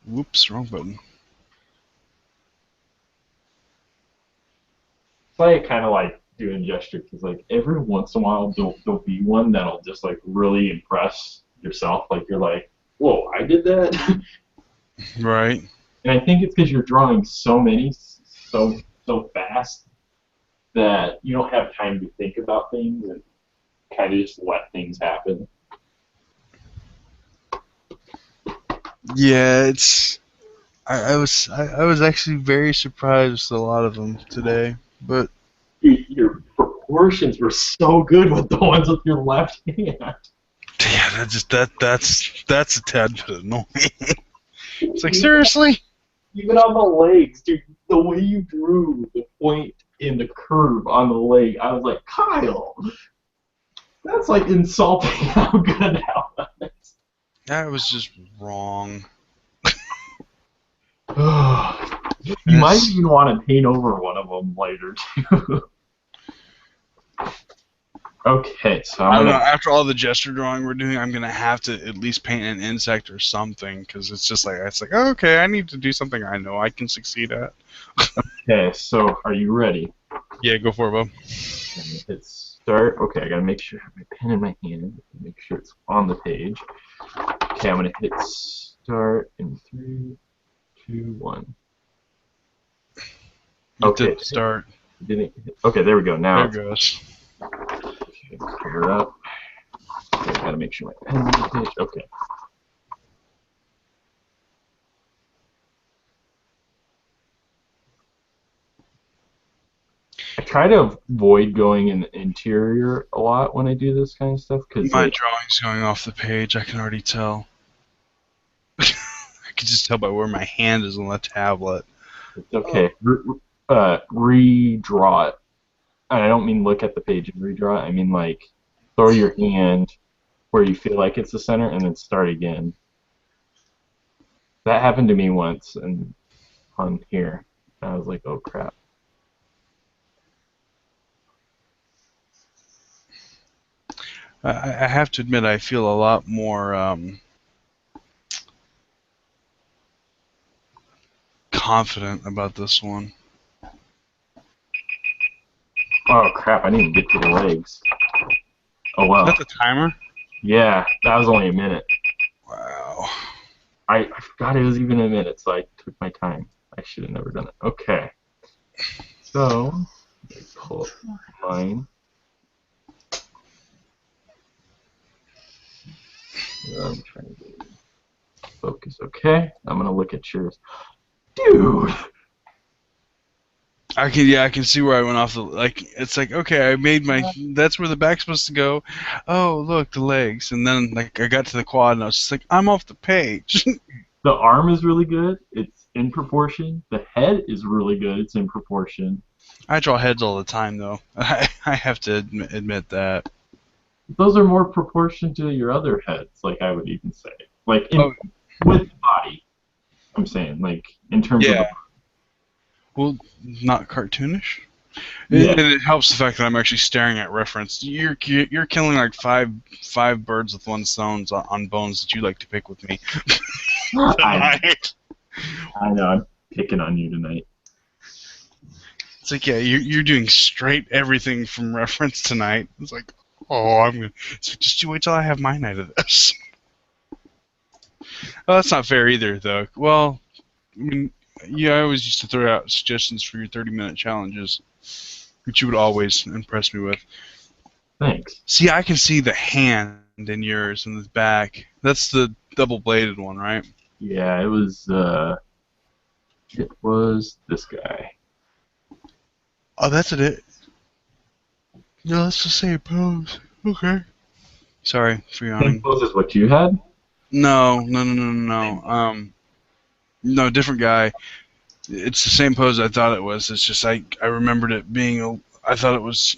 Whoops, wrong button. So I kind of like doing gesture because like every once in a while there'll be one that'll just like really impress yourself. Like you're like, whoa, I did that. Right. And I think it's because you're drawing so many so fast that you don't have time to think about things and kind of just let things happen. Yeah, it's. I was actually very surprised with a lot of them today, but Dude, your proportions were so good with the ones with your left hand. yeah, that's a tad bit annoying. It's like, seriously? Even on the legs, dude, the way you drew the point in the curve on the leg, I was like, Kyle, that's like insulting how good that was. That was just wrong. You might even want to paint over one of them later, too. Okay, so I I'm don't know. gonna. After all the gesture drawing we're doing, I'm gonna have to at least paint an insect or something, because it's like, oh, okay, I need to do something I know I can succeed at. Okay, so are you ready? Yeah, go for it, Bob. I'm gonna hit start. Okay, I gotta make sure I have my pen in my hand. Make sure it's on the page. Okay, I'm gonna hit start in 3, 2, 1. It Okay, did start. didn't. Okay, there we go. Now There it goes. okay, cover it up. Okay, I gotta make sure my pen's on the page. Okay. I try to avoid going in the interior a lot when I do this kind of stuff because, My like, drawing's going off the page. I can already tell. I can just tell by where my hand is on the tablet. it's okay. Redraw it. And I don't mean look at the page and redraw it. I mean, like, throw your hand where you feel like it's the center and then start again. That happened to me once and on here. I was like, oh crap. I have to admit, I feel a lot more confident about this one. Oh crap, I didn't get to the legs. Oh Is well. that the timer? Yeah, that was only a minute. Wow. I forgot it was even a minute, so I took my time. I should have never done it. Okay. So, let me pull up mine. I'm trying to focus. Okay, I'm gonna look at yours. Dude! I can see where I went off the, like, it's like, okay, I made my, that's where the back's supposed to go. Oh, look, the legs. And then, like, I got to the quad and I was just like, I'm off the page. The arm is really good. It's in proportion. The head is really good. It's in proportion. I draw heads all the time, though. I have to admit that. Those are more proportion to your other heads, like I would even say. Like, Oh. with body. I'm saying, like, in terms of. Yeah. Well, not cartoonish. Yeah. And it helps the fact that I'm actually staring at reference. You're killing like five birds with one stone on bones that you like to pick with me. I know, I'm picking on you tonight. It's like, yeah, you're doing straight everything from reference tonight. It's like, oh, I'm gonna. So just you wait till I have my night of this. Oh, that's not fair either, though. Well, I mean, yeah, I always used to throw out suggestions for your 30-minute challenges, which you would always impress me with. Thanks. See, I can see the hand in yours in the back. That's the double-bladed one, right? Yeah, it was this guy. Oh, that's it. No, that's the same pose. Okay. Sorry for Same yawning. pose as what you had? No. No, different guy. It's the same pose I thought it was. It's just I remembered it being I thought it was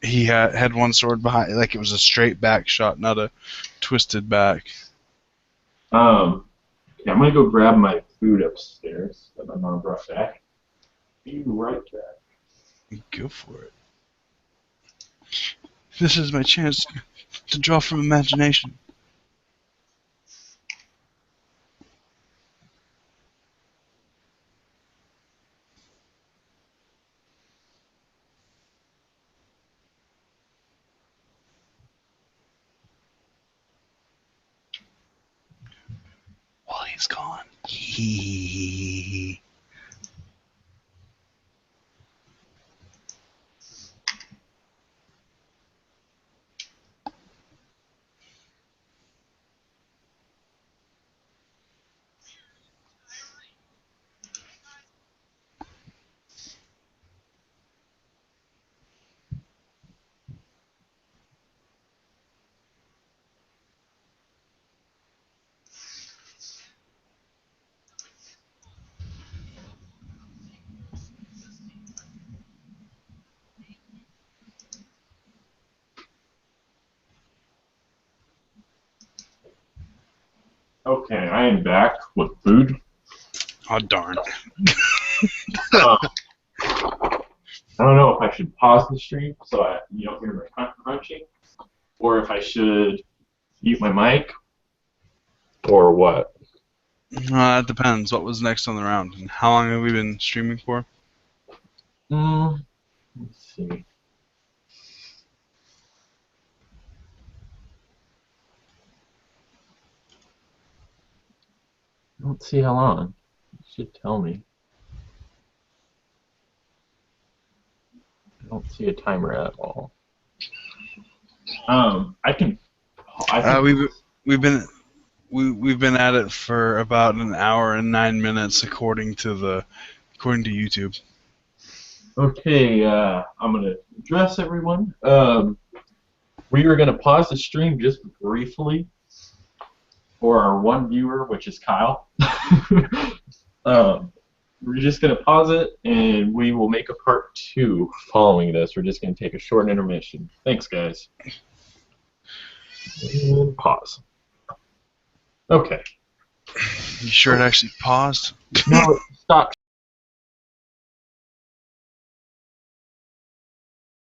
he had one sword behind, like it was a straight back shot, not a twisted back. Okay, I'm gonna go grab my food upstairs that my mom brought back. Be right back. Go for it. This is my chance to draw from imagination. Wally's gone. Okay, I am back with food. Oh darn. Um, I don't know if I should pause the stream so you don't hear my crunching, or if I should mute my mic, or what. It depends. What was next on the round, and how long have we been streaming for? Let's see. I don't see how long. It should tell me. I don't see a timer at all. I can. We've been at it for about an hour and 9 minutes according to YouTube. Okay, I'm gonna address everyone. We are gonna pause the stream just briefly for our one viewer, which is Kyle. We're just gonna pause it, and we will make a part 2 following this. We're just gonna take a short intermission. Thanks, guys. And pause. Okay. You sure it actually paused? No, stop.